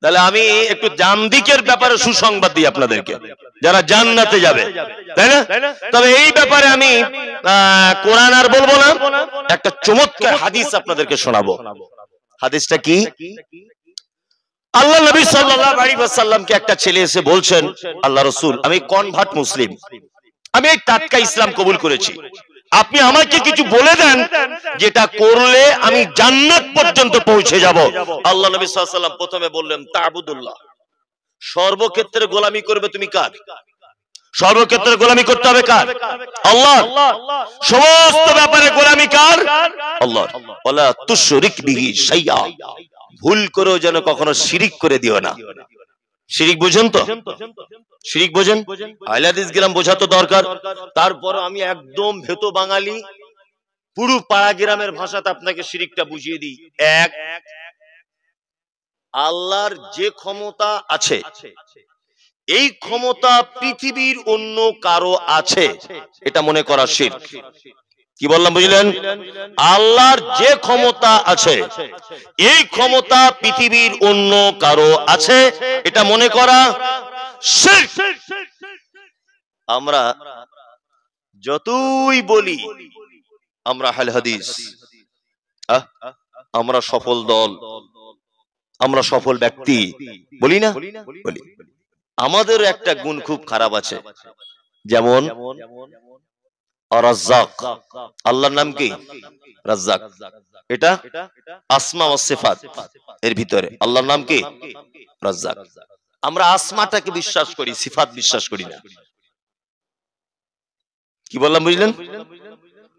তাহলে আমি একটু জামদিকের ব্যাপারে সুসংবাদ দিই আপনাদেরকে, যারা জান্নাতে যাবে, তাই না? তবে এই ব্যাপারে আমি কোরআন আর বলবো না, একটা চমৎকার হাদিস আপনাদেরকে শোনাবো। হাদিসটা কি? আল্লাহ নবী সাল্লাল্লাহু আলাইহি ওয়াসাল্লামকে একটা ছেলে এসে বলছেন, আল্লাহ রাসূল, আমি কনভার্ট মুসলিম, আমি এই টাটকা ইসলাম কবুল করেছি, আপনি আমাকে কিছু বলে দেন যেটা করলে আমি জান্নাত পর্যন্ত পৌঁছে যাব। আল্লাহ নবী সাল্লাল্লাহু আলাইহি ওয়াসাল্লাম প্রথমে বললেন, তা'বুদুল্লাহ, সর্বক্ষেত্রে গোলামি করবে তুমি কার? সর্বক্ষেত্রে গোলামি করতে হবে কার? আল্লাহ। সমস্ত ব্যাপারে গোলামি কার? আল্লাহ। ওয়ালা তুশরিক বিহি শাইআ, ভুল করেও যেন কখনো শিরিক করে দিও না। শিরিক বুঝেন তো? শিরিক বোঝেন? আহলে হাদিস গ্রাম বোঝা তো দরকার। তারপর আমি একদম ভেতো বাঙালি, পুরো পাড়া গ্রামের ভাষাতে আপনাকে শিরিকটা বুঝিয়ে দিই। এক, আল্লাহর যে ক্ষমতা আছে, এই ক্ষমতা পৃথিবীর অন্য কারো আছে, এটা মনে করা শিরক। কি বললাম বুঝলেন? আল্লাহর যে ক্ষমতা আছে, এই ক্ষমতা পৃথিবীর অন্য কারো আছে, এটা মনে করা শিরক। আমরা যতই বলি আমরা আহলে হাদিস, আমরা সফল দল, আমরা সফল ব্যক্তি, বলি না? বলি। আমাদের একটা গুণ খুব খারাপ আছে, যেমন রাজ্জাক, আল্লাহর নাম কি? রাজ্জাক। এটা আসমা ওয়াস সিফাত এর ভিতরে আল্লাহর নাম কি? রাজ্জাক। আমরা আসমাটাকে বিশ্বাস করি, সিফাত বিশ্বাস করি না। কি বললাম বুঝলেন?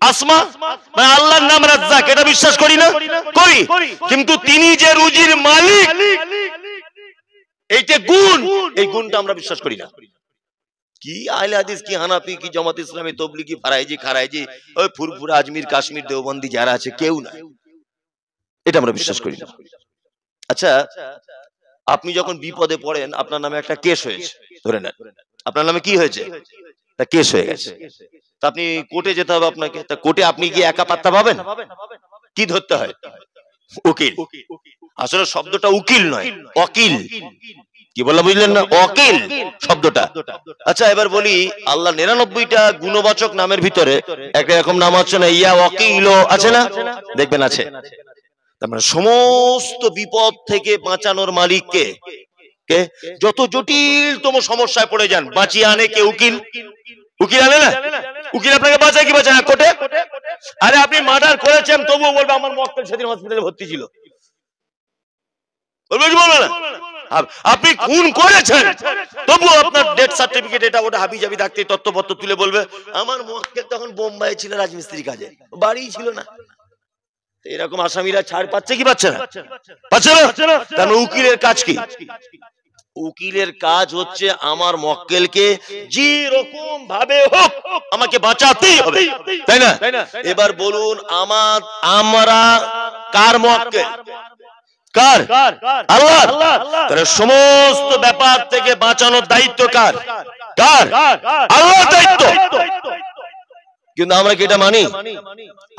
আসমা মানে আল্লাহর নাম রাজ্জাক, এটা বিশ্বাস করি না? করি। কিন্তু তিনি যে রুজির মালিক, এইটা গুণ, এই গুণটা আমরা বিশ্বাস করি না। কি আহলে হাদিস, কি হানাফি, কি জামাত ইসলামী, তবলিগি, ফারাইজি, খারাইজি, ওই ফুরফুরা, আজমির, কাশ্মীর, দেওবন্দি যারা আছে, কেউ না, এটা আমরা বিশ্বাস করি না। আচ্ছা, আপনি যখন বিপদে পড়েন, আপনার নামে একটা কেস হয়েছে, ধরে নেন আপনার নামে কি হয়েছে? তা কেস হয়ে গেছে, তা আপনি কোর্টে যেতে হবে আপনাকে। তা কোর্টে আপনি গিয়ে একা পাত্তা পাবেন? কি ধরতে হয়? উকিল। আসলে শব্দটা উকিল নয়, ওয়াকিল। কি বললাম বুঝলেন না? ওয়াকিল শব্দটা। আচ্ছা, এবার বলি, আল্লাহ 99টা গুণবাচক নামের ভিতরে একটা এরকম নাম আছে না, ইয়া ওয়াকিল, আছে না? দেখবেন আছে। তার মানে সমস্ত বিপদ থেকে বাঁচানোর মালিক কে? কে? যত জটিলতম সমস্যায় পড়ে যান, বাঁচিয়ে আনে কে? উকিল। উকিল আনে না? উকিল আপনাকে বাঁচায় কি বাঁচায় না? কোর্টে। আরে আপনি মার্ডার করেছেন, তবুও বলবে আমার মক্কেল সেদিন হসপিটালে ভর্তি ছিল, বলবে কি বলবে না? আপনি খুন করেছেন, তবুও আপনার ডেথ সার্টিফিকেট এটা ওটা হাবি জাবি থাকতে তথ্যপত্র তুলে বলবে আমার মক্কেল তখন বোম্বাই ছিল রাজমিস্ত্রি কাজে, বাড়ি ছিল না। এরকম আসামিরা ছাড় পাচ্ছে কি পাচ্ছে না? পাচ্ছে না। কারণ উকিলের কাজ কি? উকিলের কাজ হচ্ছে আমার মক্কেলকে যে রকম ভাবে হোক আমাকে বাঁচাতেই হবে, তাই না? এবার বলুন, আমরা কার মক্কেল? কার? আল্লাহ। তাহলে সমস্ত ব্যাপার থেকে বাঁচানোর দায়িত্ব কার? কার? আল্লাহর দায়িত্ব। কিন্তু আমরা কি এটা মানি?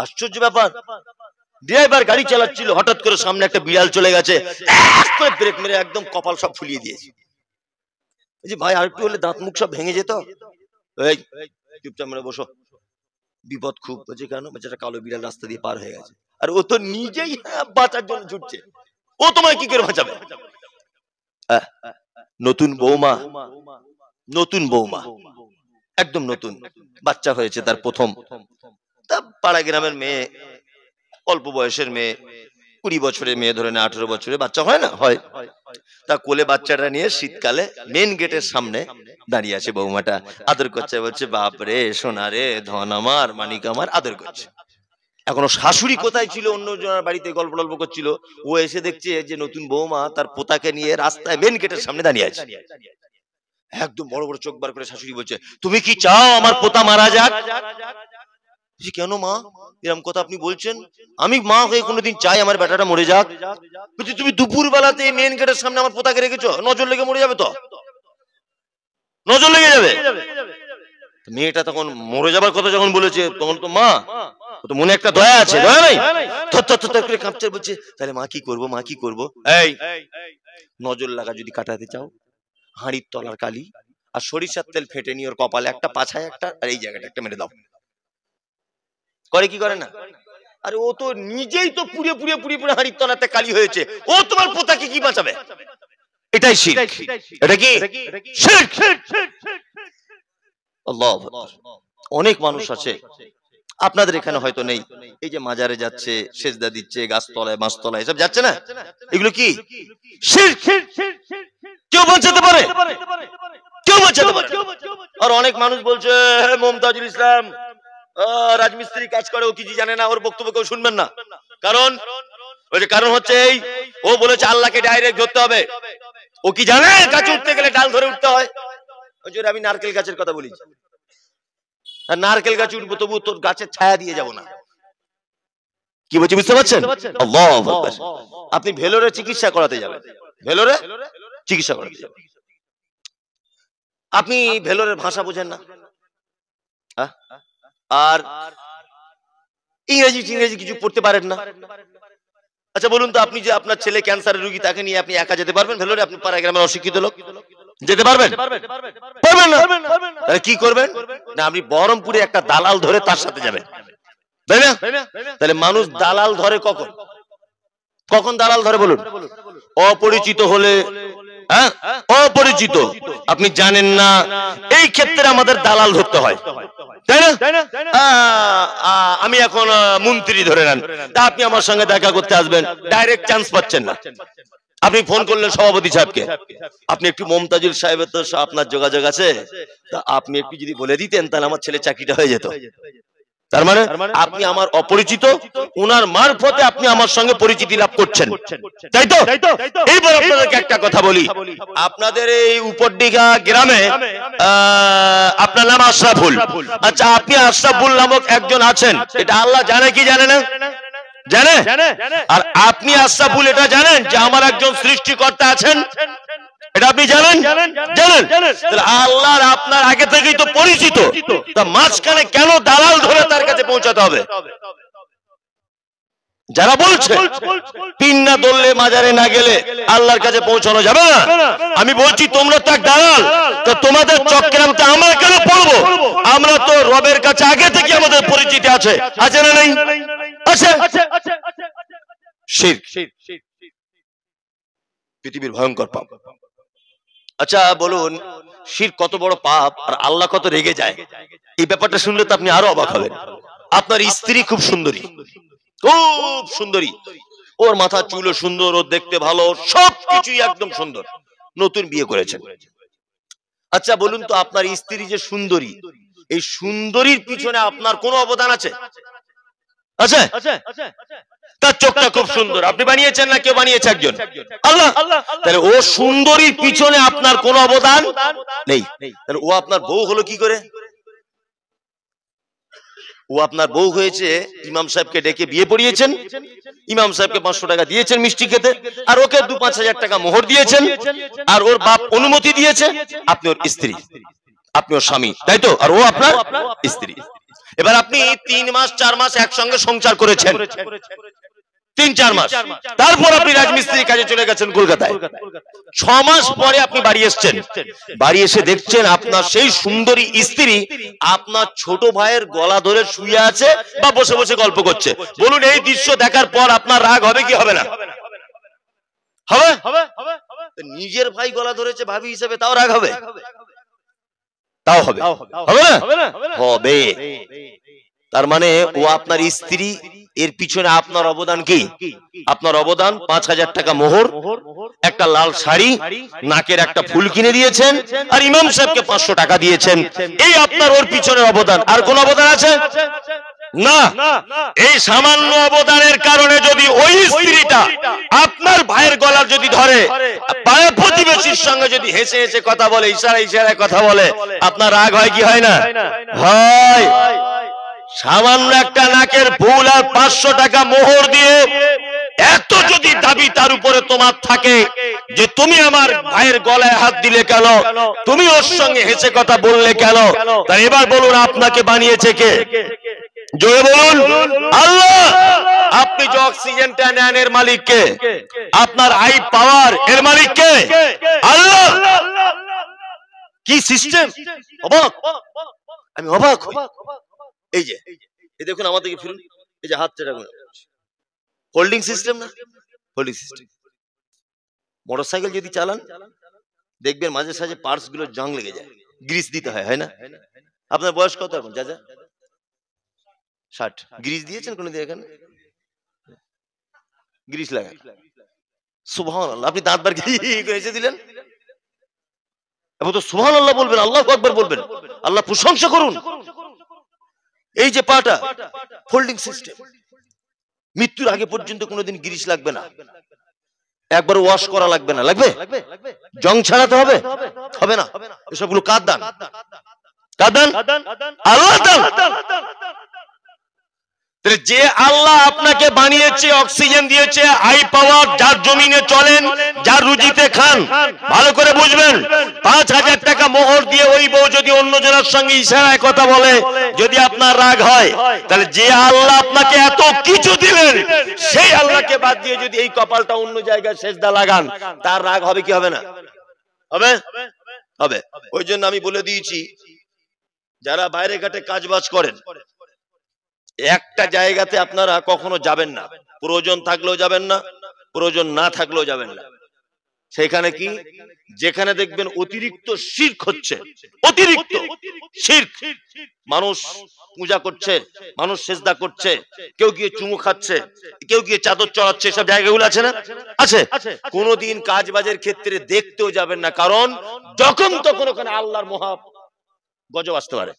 আশ্চর্য ব্যাপার। ড্রাইভার গাড়ি চালাচ্ছিল, হঠাৎ করে সামনে একটা বিড়াল চলে গেছে, ব্রেক মেরে একদম কপাল সব ফুলিয়ে দিয়েছে। ভাই আর একটু হলে দাঁত মুখ সব ভেঙে যেত। এই চুপচাপ মেরে বসো, বিপদ খুব। বলছে কেন? বেচারা কালো বিড়াল রাস্তা দিয়ে পার হয়ে গেছে, আর ও তো নিজেই বাঁচার জন্য ছুটছে, ও তোমায় কি করে বাঁচাবে? নতুন বৌমা, নতুন বৌমা, একদম নতুন, বাচ্চা হয়েছে তার প্রথম। তা পাড়া গ্রামের মেয়ে, অল্প বয়সের মেয়ে, 20 বছরের মেয়ে, ধরে না 18 বছরের বাচ্চা হয় না? হয়। তা কোলে বাচ্চাটা নিয়ে শীতকালে মেন গেটের সামনে দাঁড়িয়ে আছে বৌমাটা, আদর করছে, বলছে বাপ রে, সোনা রে, ধন আমার, মানিক আমার, আদর করছে। এখনো শাশুড়ি কোথায় ছিল, অন্য জনের বাড়িতে গল্প টল্প করছিল, ও এসে দেখছে যে নতুন বৌমা তার পোতাকে নিয়ে রাস্তায় মেন গেটের সামনে দাঁড়িয়ে আছে। একদম বড় বড় চোখ বার করে শাশুড়ি বলছে, তুমি কি চাও আমার পোতা মারা যাক? কেন মা এরকম কথা আপনি বলছেন? আমি মা হয়ে কোনোদিন চাই আমার বেটাটা মরে যাক? বলছি তুমি দুপুর বেলাতে মেন গেটের সামনে আমার পোতাকে রেখেছো, নজর লেগে মরে যাবে তো, নজর লেগে যাবে। মেয়েটা তখন মরে যাবার কথা যখন বলেছে, তখন তো মা তো মনে একটা দয়া আছে, দয়া নাই, থর থর থর করে কাঁপছে, বলছে তাহলে মা কি করবো, মা কি করবো? এই নজর লাগা যদি কাটাতে চাও, হাঁড়ির তলার কালি আর সরিষার তেল ফেটে নিয়ে ওর কপালে একটা, পাছায় একটা, আর এই জায়গাটা একটা মেরে দাও। করে কি করে না? আরে ও তো নিজেই তো পুড়ে পুড়ে পুড়ে পুড়ে হাঁড়ির তলাতে কালি হয়েছে, ও তোমার পোতাকে কি বাঁচাবে? এটাই শিরক। এটা কি শিরক? আল্লাহু আকবার। অনেক মানুষ আছে, আপনাদের এখানে হয়তো নেই, এই যে মাজারে যাচ্ছে, সেজদা দিচ্ছে, গাছতলায় মাছতলায় এসব যাচ্ছে না, এগুলো কি শিরক? কেউ বাঁচাতে পারে? কেউ বাঁচাতে পারে? আর অনেক মানুষ বলছে মুমতাজুল ইসলাম রাজমিস্ত্রি কাজ করে, ও কিছু জানে না, ওর বক্তব্য কেউ শুনবেন না। কারণ কারণ হচ্ছে এই, ও বলেছে আল্লাহকে ডাইরেক্ট ধরতে হবে। ও কি জানে গাছ উঠতে গেলে ডাল ধরে উঠতে হয়? আমি নারকেল গাছের কথা বলি, আর নারকেল গাছ উঠবো তবু তোর গাছের ছায়া দিয়ে যাব না। কি বলছি বুঝতে পারছেন? আল্লাহু আকবার। আপনি ভেলোরে চিকিৎসা করাতে যাবেন, ভেলোরে চিকিৎসা করাতে যাবেন, আপনি ভেলোরের ভাষা বোঝেন না, আর ইংরেজি কিছু পড়তে পারেন না। আচ্ছা বলুন তো, আপনি যে আপনার ছেলে ক্যান্সারের রোগী, তাকে নিয়ে আপনি একা যেতে পারবেন ভেলোরে? আপনি পাড়া গ্রামের অশিক্ষিত লোক, যেতে পারবেন? পারবেন না। তাহলে কি করবেন? না, আপনি বহরমপুরে একটা দালাল ধরে তার সাথে যাবেন, তাই না? তাহলে মানুষ দালাল ধরে কখন? কখন দালাল ধরে বলুন? অপরিচিত হলে, হ্যাঁ অপরিচিত, আপনি জানেন না, এই ক্ষেত্রে আমাদের দালাল ধরতে হয়, তাই না? আমি এখন মন্ত্রী ধরে নেন, তা আপনি আমার সঙ্গে দেখা করতে আসবেন, ডাইরেক্ট চান্স পাচ্ছেন না। আপনি ফোন করলেন সভাপতি সাহেবকে, আপনি একটু মমতাজুল সাহেবের তো আপনার যোগাযোগ আছে, তা আপনি একটু যদি বলে দিতেন তাহলে আমার ছেলে চাকরিটা হয়ে যেত। তার মানে আপনি আমার অপরিচিত, ওনার মারফতে আপনি আমার সঙ্গে পরিচিতি লাভ করছেন, তাই তো? এইবার আপনাদেরকে একটা কথা বলি, আপনাদের এই উপরদিঘা গ্রামে আপনার নাম আশরাফুল, আচ্ছা আপনি আশরাফুল নামক একজন আছেন, এটা আল্লাহ জানে কি জানে না? জানে। আর আপনি আশরাফুল এটা জানেন যে আমার একজন সৃষ্টিকর্তা আছেন, এটা আপনি জানেন? জানেন। তাহলে আল্লাহ আপনার আগে থেকেই তো পরিচিত, তা মাঝখানে কেন দালাল ধরে তার কাছে পৌঁছাতে হবে? যারা বলছে পিন না ধরলে মাজারে না গেলে আল্লাহর কাছে পৌঁছানো যাবে না, আমি বলছি তোমরা তো এক দালাল, তো তোমাদের চক্রান্তে আমরা কেন পড়বো? আমরা তো রবের কাছে আগে থেকে আমাদের পরিচিতি আছে, আছে না নেই? আছে। শিরক পৃথিবীর ভয়ঙ্কর পাপ। আচ্ছা বলুন, শিরক কত বড় পাপ আর আল্লাহ কত রেগে যায়, এই ব্যাপারটা শুনলে তো আপনি আরো অবাক হবেন। আপনার স্ত্রী খুব সুন্দরী, খুব সুন্দরী, ওর মাথা চুলও সুন্দর, ওর দেখতে ভালো, সবকিছুই একদম সুন্দর, নতুন বিয়ে করেছেন। আচ্ছা বলুন তো, আপনার স্ত্রী যে সুন্দরী, এই সুন্দরীর পিছনে আপনার কোনো অবদান আছে? আছে? তার চোখটা খুব সুন্দর, আপনি বানিয়েছেন না কেউ বানিয়েছে? একজন আল্লাহ। তাহলে ও সুন্দরীর পিছনে আপনার কোনো অবদান নেই, তাহলে ও আপনার বউ হলো কি করে? ও আপনার বউ হয়েছে, ইমাম সাহেবকে ডেকে বিয়ে পড়িয়েছেন, ইমাম সাহেবকে 500 টাকা দিয়েছেন মিষ্টি খেতে, আর ওকে 2-5 হাজার টাকা মোহর দিয়েছেন, আর ওর বাপ অনুমতি দিয়েছে, আপনি ওর স্ত্রী, আপনি ওর স্বামী, তাই তো? আর ও আপনার স্ত্রী। এবার আপনি 3 মাস 4 মাস একসঙ্গে সংসার করেছেন, 3-4 মাস, তারপর আপনি রাজমিস্ত্রির কাজে চলে গেছেন কলকাতায়। 6 মাস পরে আপনি বাড়ি এসেছেন, বাড়ি এসে দেখছেন আপনার সেই সুন্দরী স্ত্রী আপনার ছোট ভাইয়ের গলা ধরে শুয়ে আছে বা বসে বসে গল্প করছে। বলুন এই দৃশ্য দেখার পর আপনার রাগ হবে কি হবে না? হবে। নিজের ভাই গলা ধরেছে ভাবি হিসেবে, তাও রাগ হবে? তাও হবে, হবে না? হবে। তার মানে ও আপনার স্ত্রী, এর পিছনে আপনার অবদান কি? আপনার অবদান 5,000 টাকা মোহর, একটা লাল শাড়ি, নাকের একটা ফুল কিনে দিয়েছেন, আর ইমাম সাহেবকে 500 টাকা দিয়েছেন, এই আপনার ওর পিছনের অবদান। আর কোন অবদান আছে না? এই সামান্য অবদানের কারণে যদি ওই স্ত্রীটা আপনার ভাইয়ের গলার যদি ধরে, পাড়া প্রতিবেশীর সঙ্গে যদি হেসে হেসে কথা বলে, ইশারায় কথা বলে, আপনার রাগ হয় কি হয় না? হয়। সামান্য একটা নাকের ফুল আর 500 টাকা মোহর দিয়ে এত যদি দাবি তার উপরে তোমার থাকে যে তুমি আমার ভাইয়ের গলায় হাত দিলে কেন, তুমি ওর সঙ্গে হেসে কথা বললে কেন, তা এবার বলুন আপনাকে বানিয়েছে কে? জোরে বলুন আল্লাহ। আপনি যে অক্সিজেনটা নেন এর মালিক কে? আপনার আই পাওয়ার এর মালিক কে? আল্লাহ। কি সিস্টেম! অবাক, আমি অবাক হই। এই যে এই দেখুন আমার দিকে ফিরুন, এই যে হাতটা রাখুন, হোল্ডিং সিস্টেম না? Holding system. মোটরসাইকেল যদি চালান দেখবেন মাঝে সাঝে পার্টস গুলো জং লেগে যায়, গ্রিস দিতে হয়, হয় না? আপনার বয়স কত এখন চাচা? 60। গ্রিস দিয়েছেন কোনদিন এখানে? গ্রিস লাগায়? সুবহানাল্লাহ। আপনি দাঁত বার করে এসে দিলেন। এখন তো সুবহানাল্লাহ বলবেন, আল্লাহু আকবার বলবেন, আল্লাহ প্রশংসা করুন। এই যে পাটা ফোল্ডিং সিস্টেম, মৃত্যুর আগে পর্যন্ত কোনোদিন গ্রিস লাগবে না, একবার ওয়াশ করা লাগবে না। লাগবে? জং ছাড়াতে হবে? হবে না। এসবগুলো কার দান? কার দান? আল্লাহর দান। যে আল্লাহ আপনাকে বানিয়েছে, অক্সিজেন দিয়েছে, আই পাওয়ার, যার জমিনে চলেন, যার রুজিতে খান, ভালো করে বুঝবেন। 5000 টাকা মোহর দিয়ে ওই বউ যদি অন্য জনের সঙ্গে ইশারায় কথা বলে, যদি আপনার রাগ হয়, তাহলে যে আল্লাহ আপনাকে এত কিছু দিলেন সেই আল্লাহকে বাদ দিয়ে যদি এই কপালটা অন্য জায়গায় সেজদা লাগান, তার রাগ হবে কি হবে না? হবে, হবে। ওই জন্য আমি বলে দিয়েছি, যারা বাইরে ঘাটে কাজবাজ করেন, একটা জায়গাতে আপনারা কখনো যাবেন না, প্রয়োজন থাকলেও যাবেন না, প্রয়োজন না থাকলেও যাবেন না। সেখানে কি, যেখানে দেখবেন অতিরিক্ত শিরক হচ্ছে, অতিরিক্ত শিরক, মানুষ পূজা করছে, মানুষ সেজদা করছে, কেউ গিয়ে চুমু খাচ্ছে, কেউ গিয়ে চাদর চড়াচ্ছে, সব জায়গাগুলো আছে না? আছে। কোনোদিন কাজবাজের ক্ষেত্রে দেখতেও যাবেন না, কারণ যখন তখন ওখানে আল্লাহর মহা গজব আসতে পারে।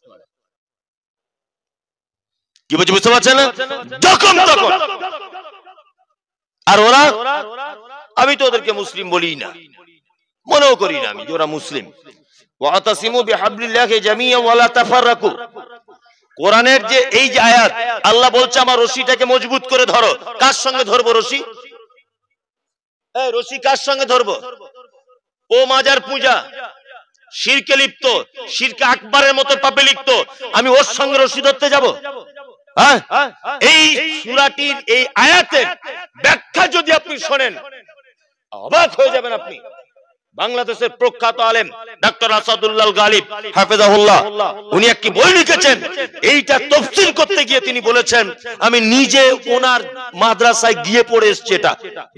কি বলছি বুঝতে পারছেন না? যখন তখন। আর ওরা, আমি তো ওদেরকে মুসলিম বলি না, মনেও করি না আমি যে ওরা মুসলিম। ওয়াতাসিমু বিহাবলিল্লাহি জামিআন ওয়া লা তাফাররাকু। কোরআনের যে এই যে আয়াত, আল্লাহ বলছে আমার রশিটাকে মজবুত করে ধরো। কার সঙ্গে ধরবো রশি? এই রশি কার সঙ্গে ধরবো? ও মাজার পূজা, শিরকে লিপ্ত, শিরকে আকবরের মতো পাপে লিপ্ত, আমি ওর সঙ্গে রশি ধরতে যাব? এই সূরাটির এই আয়াতের ব্যাখ্যা যদি আপনি শোনেন, অবাক হয়ে যাবেন আপনি। বাংলাদেশের প্রখ্যাত আলেম ডক্টর আসাদুল্লাহ গালিব হাফেজাহুল্লাহ, উনি একটি বই লিখেছেন। এইটা তাফসীর করতে গিয়ে তিনি বলেছেন, আমি নিজে ওনার মাদ্রাসায় গিয়ে পড়ে এসেছি। এটা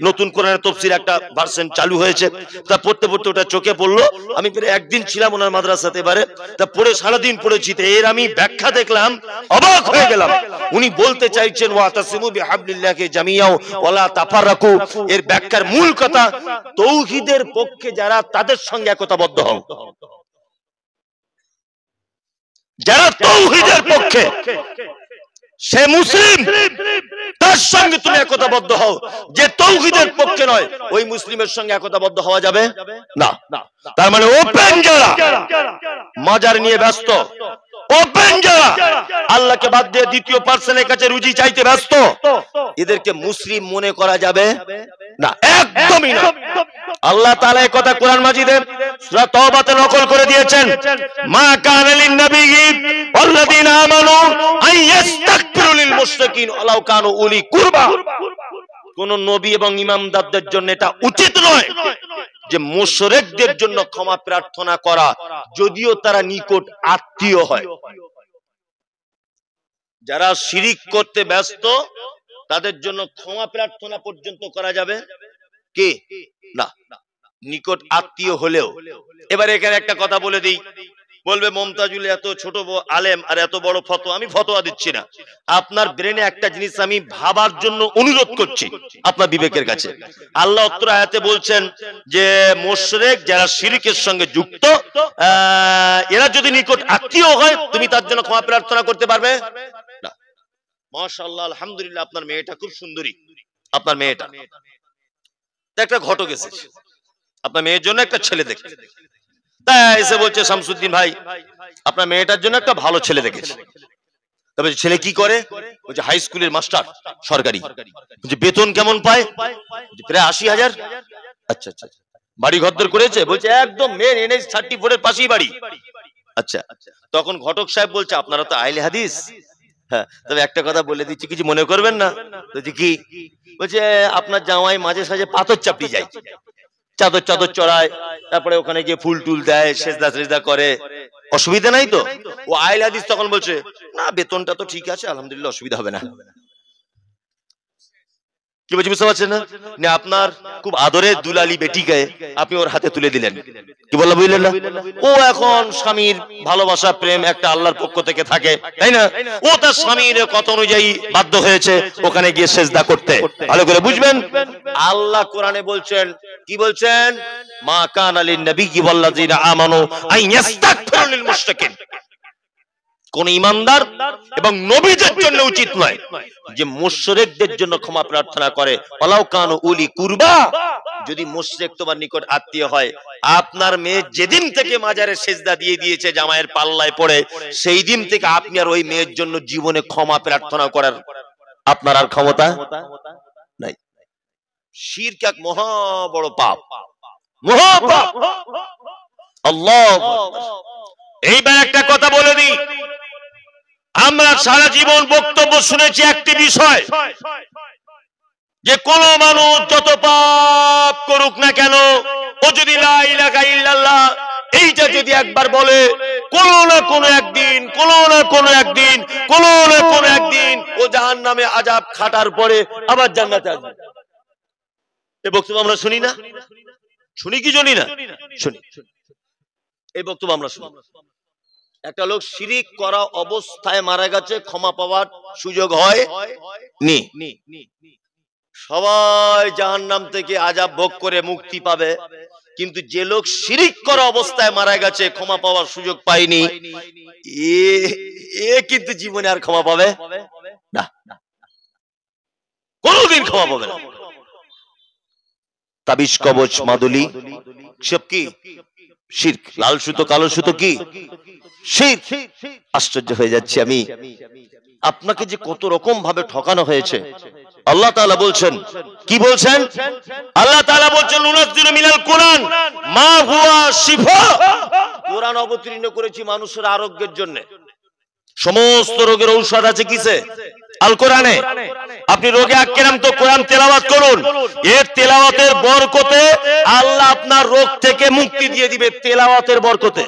নতুন কোরআনের তাফসীর একটা ভার্সন চালু হয়েছে, তা পড়তে পড়তে ওটা চোখে পড়লো। আমি প্রায় একদিন ছিলাম ওনার মাদ্রাসাতে, এবারে তা পড়ে সারাদিন পড়েছি। এর আমি ব্যাখ্যা দেখলাম, অবাক হয়ে গেলাম। উনি বলতে চাইছেন ওয়াতাসিমু বিহাবলিল্লাহি জামিআন ওয়া লা তাফাররাকু, এর ব্যাখ্যার মূল কথা, তাওহীদের পক্ষে যারা, তাদের সঙ্গে একতাবদ্ধ হও। যারা তাওহীদের পক্ষে, সে মুসলিম, তার সঙ্গে তুমি একতাবদ্ধ হও। যে তাওহীদের পক্ষে নয়, ওই মুসলিমের সঙ্গে একতাবদ্ধ হওয়া যাবে না। তার মানে ওপেন যারা মাজার নিয়ে ব্যস্ত, ওপেন যারা আল্লাহকে বাদ দিয়ে দ্বিতীয় পার্সনের কাছে রুজি চাইতে ব্যস্ত, এদেরকে মুসলিম মনে করা যাবে না, একদমই না। আল্লাহ তাআলা এই কথা কোরআন মাজিদে সূরা তাওবাতে নকল করে দিয়েছেন, মা কানা লিন নাবিয়্যি ওয়াল্লাযীনা আমানু আইয়াস্তাগফিরু লিল মুশরিকিন ওয়ালাউ কানু উলি কুরবা। কোন নবী এবং ইমামদারদের জন্য এটা উচিত নয় যে মুশরিকদের জন্য ক্ষমা প্রার্থনা করা, যদিও তারা নিকট আত্মীয় হয়। যারা শিরিক করতে ব্যস্ত, তাদের জন্য ক্ষমা প্রার্থনা পর্যন্ত করা যাবে কি না, নিকট আত্মীয় হলেও। এবার এখানে একটা কথা বলে দিই, বলবে মমতাজুল এত ছোট আলেম আর এত বড় ফতোয়া। আমি ফতোয়া দিচ্ছি না, আপনার ব্রেনে একটা জিনিস আমি ভাবার জন্য অনুরোধ করছি আপনার বিবেকের কাছে। আল্লাহ অত্র আয়াতে বলছেন যে মুশরিক যারা শিরকের সঙ্গে যুক্ত, এরা যদি নিকট আত্মীয় হয়, তুমি তার জন্য ক্ষমা প্রার্থনা করতে পারবে না। মাশাআল্লাহ, আলহামদুলিল্লাহ, আপনার মেয়েটা খুব সুন্দরী। আপনার মেয়েটা একটা ঘটক এসেছে, আপনার মেয়ের জন্য একটা ছেলে দেখতে, তাই এসে বলছে শামসুদ্দিন ভাই, আপনার মেয়েটার জন্য একটা ভালো ছেলে দেখেছে। তবে ছেলে কি করে? বলছে হাই স্কুলের মাস্টার, সরকারি। বলছে বেতন কেমন পায়? প্রায় 80,000। আচ্ছা আচ্ছা, বাড়ি ঘরদর করেছে? বলছে একদম মেন NH 34 এর পাশেই বাড়ি। আচ্ছা, তখন ঘটক সাহেব বলছে আপনারা তো আহলে হাদিস, হ্যাঁ, তবে একটা কথা বলে দিচ্ছি, কিছু মনে করবেন না। বলছি কি, বলছে আপনার জামাই মাঝে সাঝে পাথর চাপড়ি যায়, চাদর চাদর চড়ায়, তারপরে ওখানে গিয়ে ফুল টুল দেয়, সেজদা সেজদা করে, অসুবিধা নাই তো? ও আইল হাদিস তখন বলছে না, বেতনটা তো ঠিক আছে, আলহামদুলিল্লাহ, অসুবিধা হবে না। কি বলছি বুঝতে পারছেন না? আপনার খুব আদরের দুলালি বেটিকে আপনি ওর হাতে তুলে দিলেন, কি বললা বুঝলেন না? ও এখন স্বামীর ভালোবাসা প্রেম একটা আল্লাহর পক্ষ থেকে থাকে, তাই না? ও তার স্বামীর কথা অনুযায়ী বাধ্য হয়েছে ওখানে গিয়ে সেজদা করতে। ভালো করে বুঝবেন, আল্লাহ কোরআনে বলছেন, কি বলছেন? মা কানা লিন নবিয়্যি ওয়াল্লাযিনা আমানু আন ইস্তাগফিরু লিল মুশরিকিন। কোন ইমানদার এবং নবীদের জন্য উচিত নয় যে মুশরিকদের জন্য ক্ষমা প্রার্থনা করে। ওয়ালাউ কানু উলি কুরবা, যদি মুশরিক তোমার নিকট আত্মীয় হয়। আপনার মেয়ে যেদিন থেকে মাজারে সেজদা দিয়ে দিয়েছে জামাইয়ের পাল্লায় পড়ে, সেই দিন থেকে আপনি আর ওই মেয়ের জন্য জীবনে ক্ষমা প্রার্থনা করার আপনার আর ক্ষমতা নাই। শিরক এক মহা বড় পাপ, মহা পাপ। আল্লাহ। এইবার একটা কথা বলে দিই, আমরা সারা জীবন বক্তব্য শুনেছি একটি বিষয়, যে কোন মানুষ যত পাপ করুক না কেন, ও যদি লা ইলাহা ইল্লাল্লাহ এইটা যদি একবার বলে, কোন না কোন একদিন, কোন না কোন একদিন, কোন না কোন একদিন ও জাহান্নামে আযাব খাটার পরে আবার জান্নাতে আসবে। এই বক্তব্য আমরা শুনি না? শুনি কি শুনি না? শুনি। এই বক্তব্য আমরা শুনি। একটা লোক শিরিক করা অবস্থায় মারা গেছে, ক্ষমা পাওয়ার সুযোগ হয় নি। সবাই জাহান্নাম থেকে আযাব ভোগ করে মুক্তি পাবে, কিন্তু যে লোক শিরিক করা অবস্থায় মারা গেছে, ক্ষমা পাওয়ার সুযোগ পায়নি, এ কিন্তু জীবনে আর ক্ষমা পাবে না, কোনদিন ক্ষমা পাবে না। তাবিজ কবচ মাদুলি সব কি শিরক। লাল সুতো কালো সুতো কি শিরক। আশ্চর্য হয়ে যাচ্ছি আমি, আপনাকে যে কত রকম ভাবে ঠকানো হয়েছে। আল্লাহ তাআলা বলছেন, কি বলছেন? আল্লাহ তাআলা বলছেন, নুনাজ্জিলু মিনাল কুরআন মা হুয়া শিফা। কোরআন অবতীর্ণ করেছি মানুষের আরোগ্যের জন্য। সমস্ত রোগের ঔষধ আছে কিসে? আল কোরআনে। আপনি রোগে আক্রান্ত, কোরআন তেলাওয়াত করুন, এর তেলাওয়াতের বরকতে আল্লাহ আপনার রোগ থেকে মুক্তি দিয়ে দিবে, তেলাওয়াতের বরকতে।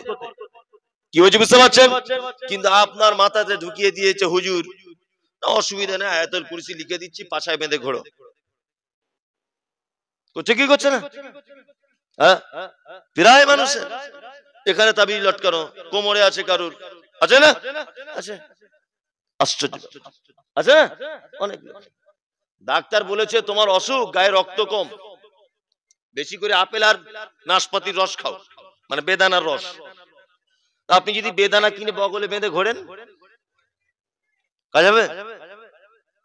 কি হয়েছে বুঝতে পারছেন? কিন্তু আপনার মাথাতে ঢুকিয়ে দিয়েছে হুজুর অসুবিধা নেই, আয়াতুল কুরসি লিখে দিচ্ছি, পাছায় বেঁধে ঘোরো। করছে কি করছে না? হ্যাঁ, প্রায় মানুষের এখানে তাবিজ লটকানো, কোমরে আছে কারুর, আছে না? আছে। আশ্চর্য আছে অনেক। ডাক্তার বলেছে তোমার অসুখ, গায়ে রক্ত কম, বেশি করে আপেল আর নাশপাতির রস খাও, মানে বেদানার রস। আপনি যদি বেদানা কিনে বগলে বেঁধে ঘোরেন, কাজ হবে?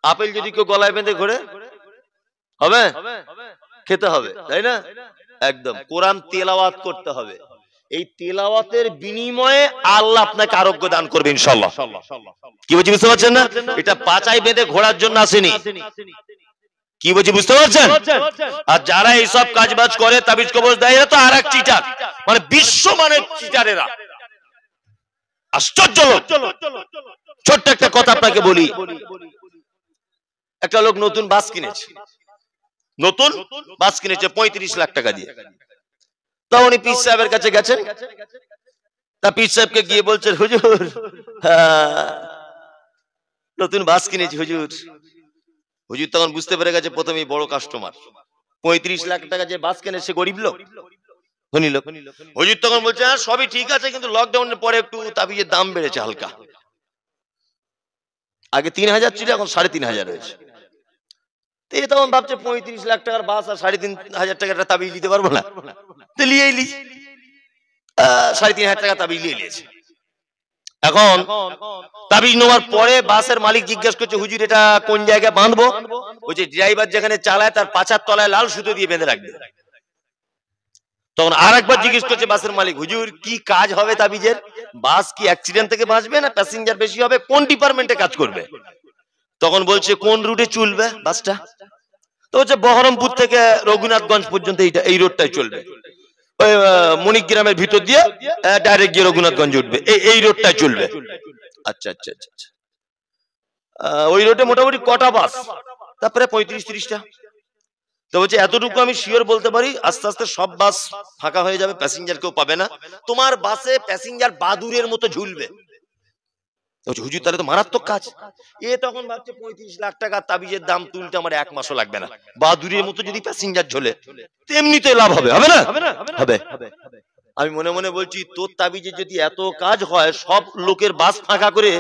আপেল যদি কেউ গলায় বেঁধে ঘোরে, হবে? খেতে হবে, তাই না? একদম। কোরআন তেলাওয়াত করতে হবে, এই তেলাওয়াতের বিনিময়ে আল্লাহ আপনাকে আরোগ্য দান করবে ইনশাআল্লাহ। কি বলছি বুঝতে পারছেন না? এটা পাচাই বেঁধে ঘোরার জন্য আসেনি। কি বলছি বুঝতে পারছেন? আর যারা এইসব কাজবাজ করে, তাবিজ কবজ দেয়, এরা তো আরেক চিটার, মানে বিশ্ব মানের চিটারেরা। আশ্চর্য লোক। ছোট্ট একটা কথা আপনাকে বলি, একটা লোক নতুন বাস কিনেছে, নতুন বাস কিনেছে 35 লাখ টাকা দিয়ে। তো উনি পীর সাহেবের কাছে গেছেন, তা পীর সাহেবকে গিয়ে বলছেন, হুজুর নতুন বাস কিনেছি হুজুর। হুজুর তখন বুঝতে পেরে গেছে প্রথমেই বড় কাস্টমার, 35 লাখ টাকা যে বাস কিনে সে গরিব লোক, ধনী লোক। হুজুর তখন বলছে, হ্যাঁ সবই ঠিক আছে, কিন্তু লকডাউনের পরে একটু তাবিজের দাম বেড়েছে হালকা। আগে 3000 ছিল, এখন 3500 হয়েছে। তখন ভাবছে 35 লাখ টাকার বাস আর 3500 টাকার তাবিজ দিতে পারবো না, তো লিয়ে এলি 3500 টাকা তাবিজ লিয়ে নিয়েছে। এখন তাবিজ নেওয়ার পরে বাসের মালিক জিজ্ঞেস করছে, হুজুর এটা কোন জায়গায় বাঁধবো? ওই যে ড্রাইভার যেখানে চালায় তার পাছার তলায় লাল সুতো দিয়ে বেঁধে রাখবে। তখন আরেকবার জিজ্ঞেস করছে বাসের মালিক, হুজুর কি কাজ হবে তাবিজের? বাস কি অ্যাক্সিডেন্ট থেকে বাঁচবে না প্যাসেঞ্জার বেশি হবে, কোন ডিপার্টমেন্টে কাজ করবে? তখন বলছে কোন রুটে চলবে বাসটা? তো হচ্ছে বহরমপুর থেকে রঘুনাথগঞ্জ পর্যন্ত এই রোডটাই চলবে, ওই মণিগ্রামের ভিতর দিয়ে ডাইরেক্ট গিয়ে রঘুনাথগঞ্জ উঠবে, এই রোডটাই চলবে। আচ্ছা আচ্ছা আচ্ছা। ওই রোডে মোটামুটি কটা বাস, তারপরে 35-30টা। তো বলছে এতটুকু আমি শিওর বলতে পারি, আস্তে আস্তে সব বাস ফাঁকা হয়ে যাবে, প্যাসেঞ্জার কেউ পাবে না, তোমার বাসে প্যাসেঞ্জার বাদুরের মতো ঝুলবে। হুজুর তাহলে তো মারাত্মক কাজ। এ তখন ভাবছে 35 লাখ টাকা তাবিজের দাম তুলতে আমার 1 মাসও লাগবে না, বাদুরের মতো যদি প্যাসেঞ্জার ঝোলে তেমনিতে লাভ হবে, হবে না? হবে। আমি মনে মনে বলছি তোর তাবিজে যদি এত কাজ হয়, সব লোকের বাস ফাঁকা করে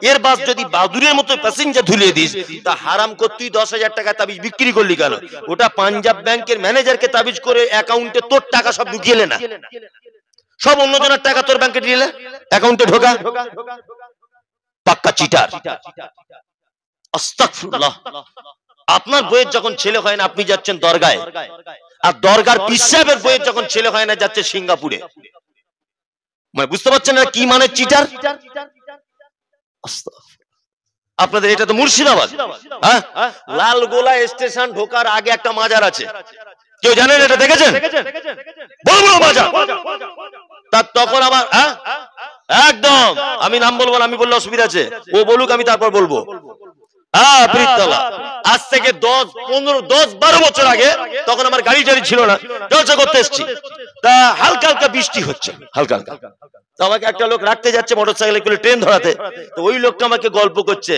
এর বাস যদি বাদুরের মতো প্যাসেঞ্জার ঝুলিয়ে দিস, তা হারাম করতেই 10,000 টাকা তাবিজ বিক্রি করলি কেন? ওটা পাঞ্জাব ব্যাংকের ম্যানেজারকে তাবিজ করে অ্যাকাউন্টে তোর টাকা সব ঢুকিয়ে না, সব অন্যজনের টাকা তোর ব্যাংকে ঢিলে অ্যাকাউন্টে ঢোকা, পাক্কা চিটার। আস্তাগফিরুল্লাহ। আপনার বইয়ের যখন ছেলে হয় না, আপনি যাচ্ছেন দরগায়, আর দরগার পীর সাহেবের বইয়ের যখন ছেলে হয় না, যাচ্ছে সিঙ্গাপুরে। মানে বুঝতে পারছেন না কি মানে চিটার? আপনাদের এটা তো মুর্শিদাবাদ, হ্যাঁ? লালগোলা স্টেশন ঢোকার আগে একটা মাজার আছে, কেউ জানেন এটা? দেখেছেন? বড় বড় মাজার। তার তখন আমার একদম, আমি নাম বলবো না, আমি বললে অসুবিধা আছে, ও বলুক আমি তারপর বলবো। আজ থেকে 10-12 বছর আগে, তখন আমার গাড়ি টাড়ি ছিল না, জলসা করতে এসেছি, তা হালকা হালকা বৃষ্টি হচ্ছে, হালকা হালকা। তো আমাকে একটা লোক রাখতে যাচ্ছে মোটরসাইকেলে করে ট্রেন ধরাতে, তো ওই লোকটা আমাকে গল্প করছে,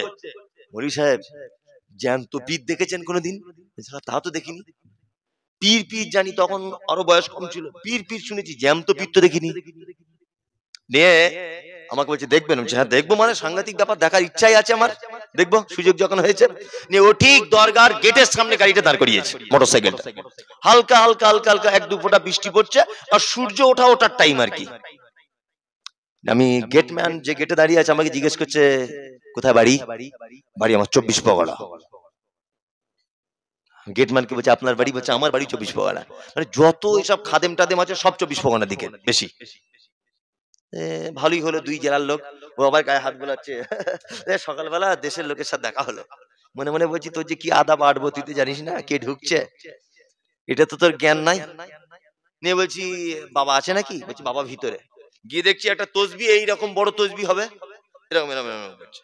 মৌলী সাহেব জ্যান্ত পীর দেখেছেন কোনোদিন? তা তো দেখিনি। পীর পীর জানি, তখন আরো বয়স কম ছিল, পীর পীর শুনেছি, জ্যান্ত পীর তো দেখিনি। নিয়ে আমাকে বলছে দেখবেন? হ্যাঁ দেখবো, মানে সাংঘাতিক ব্যাপার, দেখার ইচ্ছাই আছে আমার, দেখবো সুযোগ যখন হয়েছে। নিয়ে ও ঠিক দরগার গেটের সামনে গাড়িটা দাঁড় করিয়েছে, মোটরসাইকেলটা। হালকা হালকা হালকা হালকা 1-2 ফোঁটা বৃষ্টি পড়ছে, আর সূর্য ওঠার টাইম আর কি। আমি গেটম্যান যে গেটে দাঁড়িয়ে আছে আমাকে জিজ্ঞেস করছে কোথায় বাড়ি? বাড়ি আমার 24 পগড়া। গেটম্যানকে বলছে আপনার বাড়ি? বলছে আমার বাড়ি 24 পগড়া। মানে যত এসব খাদেম টাদেম আছে সব 24 পগড়ার দিকে বেশি। ভালোই হলো, 2 জেলার লোক। ও আবার গায়ে হাত বোলাচ্ছে, সকালবেলা দেশের লোকের সাথে দেখা হলো। মনে মনে বলছি তোর যে কি আদা বাড়বো, তুই তো জানিস না কে ঢুকছে, এটা তো তোর জ্ঞান নাই। নিয়ে বলছি বাবা আছে নাকি? বলছি বাবা ভিতরে। গিয়ে দেখছি একটা তসবি, এইরকম বড় তসবি হবে, এরকম এরকম এরকম করছে,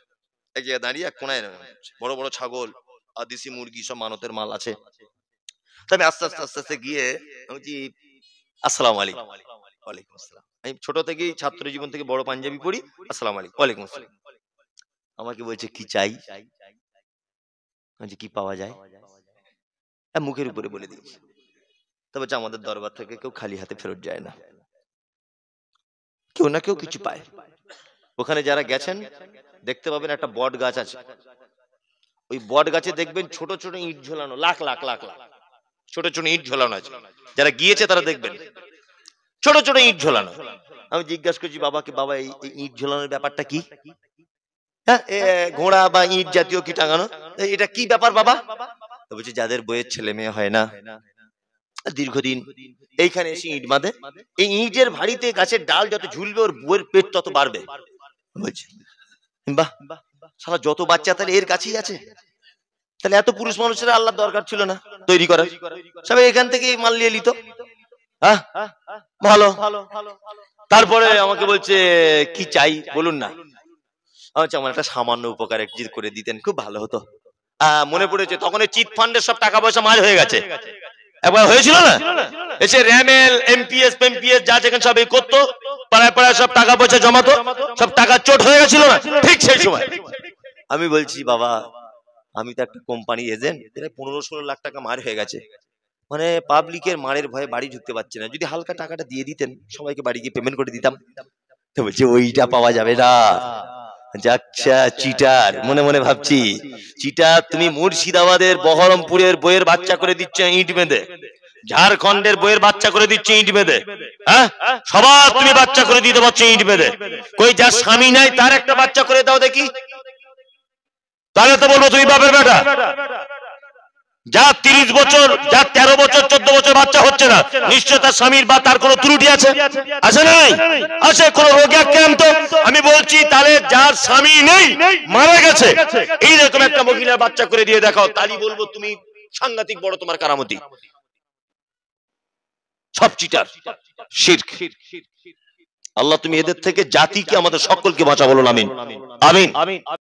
এক জায়গায় দাঁড়িয়ে এক কোনায় এরকম করছে। বড় বড় ছাগল আর দেশি মুরগি সব মানতের মাল আছে। আমি আস্তে আস্তে আস্তে আস্তে গিয়ে বলছি আসসালামু আলাইকুম। ওয়ালাইকুম আসসালাম। আমি ছোট থেকেই ছাত্র জীবন থেকে বড় পাঞ্জাবি পড়ি, আসসালামু আলাইকুম। ওয়ালাইকুম আসসালাম। আমাকে বলছে কি চাই? কি পাওয়া যায়? মুখের উপরে বলে দিয়েছি। তবে আমাদের দরবার থেকে কেউ খালি হাতে ফেরত যায় না, কেউ না কেউ কিছু পায়। ওখানে যারা গেছেন দেখতে পাবেন একটা বট গাছ আছে, ওই বট গাছে দেখবেন ছোট ছোট ইট ঝোলানো, লাখ লাখ লাখ লাখ ছোট ছোট ইট ঝোলানো আছে। যারা গিয়েছে তারা দেখবেন ছোট ছোট ইট ঝোলানো। আমি জিজ্ঞাসা করছি বাবাকে, বাবা এই ইট ঝোলানোর ব্যাপারটা কি? হ্যাঁ, ঘোড়া বা ইট জাতীয় কি টাঙানো, এটা কি ব্যাপার বাবা? বলছি যাদের বইয়ের ছেলে মেয়ে হয় না দীর্ঘদিন, এইখানে এসে ইট বাঁধে, এই ইটের ভারিতে গাছের ডাল যত ঝুলবে ওর বইয়ের পেট তত বাড়বে। বলছি বাহ, সারা যত বাচ্চা তাহলে এর কাছেই আছে, তাহলে এত পুরুষ মানুষের আল্লাহর দরকার ছিল না তৈরি করার, সবাই এখান থেকে মাল নিয়ে নিত। হ্যাঁ ভালো। তারপরে আমাকে বলছে কি চাই বলুন না। আচ্ছা আমার একটা সামান্য উপকার যদি করে দিতেন খুব ভালো হতো। মনে পড়েছে তখন চিট ফান্ডের সব টাকা পয়সা মার হয়ে গেছে, একবার হয়েছিল না, এসে র্যামেল এমপিএস পেমপিএস যা যেখানে সব এই করতো, পাড়ায় পাড়ায় সব টাকা পয়সা জমাতো, সব টাকা চোট হয়ে গেছিল না ঠিক সেই সময়। আমি বলছি বাবা আমি তো একটা কোম্পানি এজেন্ট, 15-16 লাখ টাকা মার হয়ে গেছে, মানে পাবলিকের মারের ভয়ে বাড়ি ঢুকতে পারছে না, যদি হালকা টাকাটা দিয়ে দিতেন সবাইকে বাড়ি গিয়ে পেমেন্ট করে দিতাম। তো বলছে ওইটা পাওয়া যাবে না। যাচ্ছা চিটার, মনে মনে ভাবছি চিটার, তুমি মুর্শিদাবাদের বহরমপুরের বইয়ের বাচ্চা করে দিচ্ছ ইট বেঁধে, ঝাড়খণ্ডের বইয়ের বাচ্চা করে দিচ্ছে ইট বেঁধে, হ্যাঁ সবার তুমি বাচ্চা করে দিতে পারছো ইট বেঁধে, কই যার স্বামী নাই তার একটা বাচ্চা করে দাও দেখি, তাহলে তো বলবো তুমি বাপের বেটা। যা 30 বছর, যা 13 বছর 14 বছর বাচ্চা হচ্ছে না, নিশ্চয় তার স্বামীর বা তার কোনো ত্রুটি আছে, আছে নাই? আছে, কোন রোগে আক্রান্ত। আমি বলছি তাহলে যার স্বামী নেই মারা গেছে এইরকম একটা মহিলার বাচ্চা করে দিয়ে দেখাও, তাহলে বলবো তুমি সাংঘাতিক বড় তোমার কারামতি। সব চিটার, শিরক। আল্লাহ তুমি এদের থেকে জাতিকে আমাদের সকলকে বাঁচা বলুন আমিন আমিন।